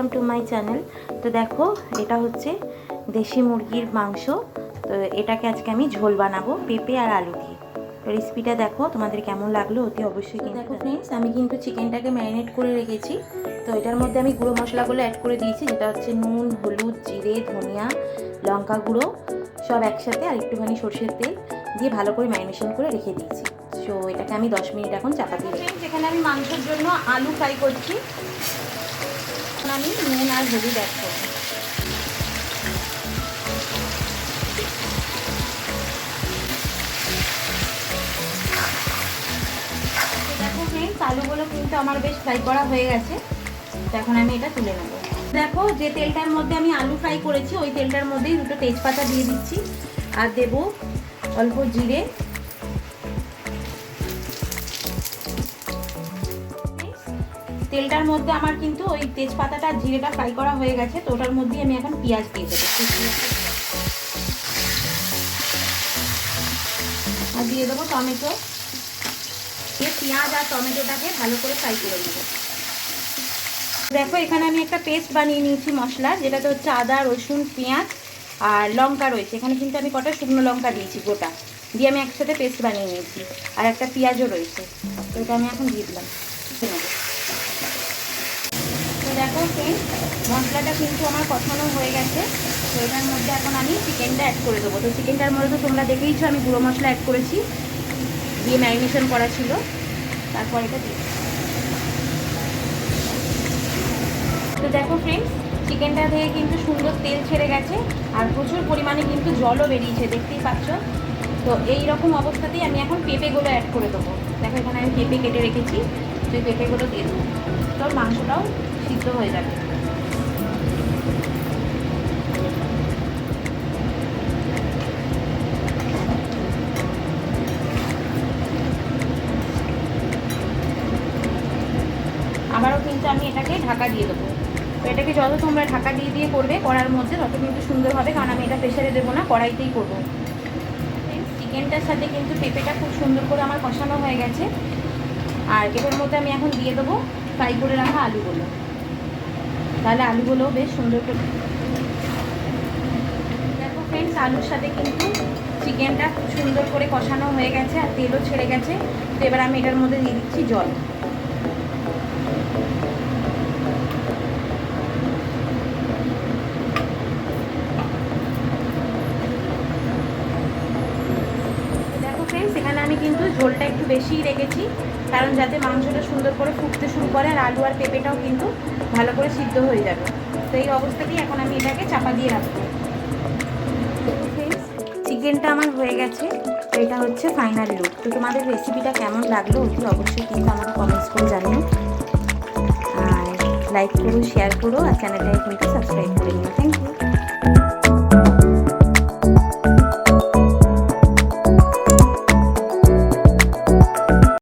Welcome to my channel. তো দেখো, এটা হচ্ছে দেশি মুরগির মাংস। তো এটাকে আজকে আমি ঝোল বানাবো পেঁপে আর আলু দিয়ে। তো রেসিপিটা দেখো, তোমাদের কেমন লাগলো অতি অবশ্যই। দেখো ফ্রেন্ডস, আমি কিন্তু চিকেনটাকে ম্যারিনেট করে রেখেছি। তো এটার মধ্যে আমি গুঁড়ো মশলাগুলো অ্যাড করে দিয়েছি, যেটা হচ্ছে নুন, হলুদ, জিরে, ধনিয়া, লঙ্কা গুঁড়ো সব একসাথে, আর একটুখানি সরষের তেল দিয়ে ভালো করে ম্যারিনেশন করে রেখে দিয়েছি। সো এটাকে আমি 10 মিনিট এখন চাপা দিয়ে রেখেছি। যেখানে আমি মাংসের জন্য আলু ফ্রাই করছি, আমি নুন আর হলুদ অ্যাড করব। দেখো ফ্রেন্ডস, আলুগুলো কিন্তু আমার বেশ ফ্রাই করা হয়ে গেছে। তো এখন আমি এটা তুলে নেব। দেখো, যে তেলটার মধ্যে আমি আলু ফ্রাই করেছি ওই তেলটার মধ্যেই দুটো তেজপাতা দিয়ে দিচ্ছি, আর দেব অল্প জিরে। তেলটার মধ্যে আমার কিন্তু ওই তেজপাতাটা জিরেটা ফ্রাই করা হয়ে গেছে। তো ওটার মধ্যেই আমি এখন পেঁয়াজ দিয়ে দেবো, আর দিয়ে দেবো টমেটো। পেঁয়াজ আর টমেটোটাকে ভালো করে ফ্রাই করে নেবো। দেখো, এখানে আমি একটা পেস্ট বানিয়ে নিয়েছি মশলার, যেটাতে হচ্ছে আদা, রসুন, পেঁয়াজ আর লঙ্কা রয়েছে। এখানে কিন্তু আমি কটা শুকনো লঙ্কা দিয়েছি গোটা, দিয়ে আমি একসাথে পেস্ট বানিয়ে নিয়েছি। আর একটা পেঁয়াজও রয়েছে। তো এটা আমি এখন দিয়ে দিলাম। তো দেখো ফ্রেন্ডস, মশলাটা কিন্তু আমার কষানো হয়ে গেছে। তো এটার মধ্যে এখন আমি চিকেনটা অ্যাড করে দেবো। তো চিকেনটার মধ্যে তো তোমরা দেখেইছো আমি গুঁড়ো মশলা অ্যাড করেছি, দিয়ে ম্যারিনেশন করা ছিল। তারপর এটা দিয়ে, তো দেখো ফ্রেন্ডস, চিকেনটা থেকে কিন্তু সুন্দর তেল ছেড়ে গেছে, আর প্রচুর পরিমাণে কিন্তু জলও বেরিয়েছে, দেখতেই পাচ্ছ। তো এই রকম অবস্থাতেই আমি এখন পেঁপেগুলো অ্যাড করে দেবো। দেখো, এখানে আমি পেঁপে কেটে রেখেছি, তো এই পেঁপেগুলো দিয়ে দেবো। তো মাংসটাও সিদ্ধ হয়ে যাবে। আবারও কিন্তু আমি এটাকে ঢাকা দিয়ে দেবো। তো এটাকে যত তোমরা ঢাকা দিয়ে দিয়ে করবে কড়ার মধ্যে, তত কিন্তু সুন্দর হবে, কারণ আমি এটা প্রেসারে দেবো না, কড়াইতেই করবো। চিকেনটার সাথে কিন্তু পেঁপেটা খুব সুন্দর করে আমার কষানো হয়ে গেছে। আর এটার মধ্যে আমি এখন দিয়ে দেবো ফ্রাই করে রাখা আলুগুলো। তাহলে আলুগুলো বেশ সুন্দর করে, দেখো ফ্রেন্ডস, আলুর সাথে কিন্তু চিকেনটা খুব সুন্দর করে কষানো হয়ে গেছে, আর তেলও ছেড়ে গেছে। তো এবার আমি এটার মধ্যে দিয়ে দিচ্ছি জল। সেখানে আমি কিন্তু ঝোলটা একটু বেশিই রেখেছি, কারণ যাতে মাংসটা সুন্দর করে ফুটতে শুরু করে, আর আলু আর পেঁপেটাও কিন্তু ভালো করে সিদ্ধ হয়ে যাবে। তো এই অবস্থাতেই এখন আমি এটাকে চাপা দিয়ে রাখবো। চিকেনটা আমার হয়ে গেছে। তো এটা হচ্ছে ফাইনাল লুক। তো তোমাদের রেসিপিটা কেমন লাগলো অতি অবশ্যই কিন্তু আমাকে কমেন্টস করে জানিও, আর লাইক করো, শেয়ার করো, আর চ্যানেলটাকে কিন্তু সাবস্ক্রাইব করে নিও।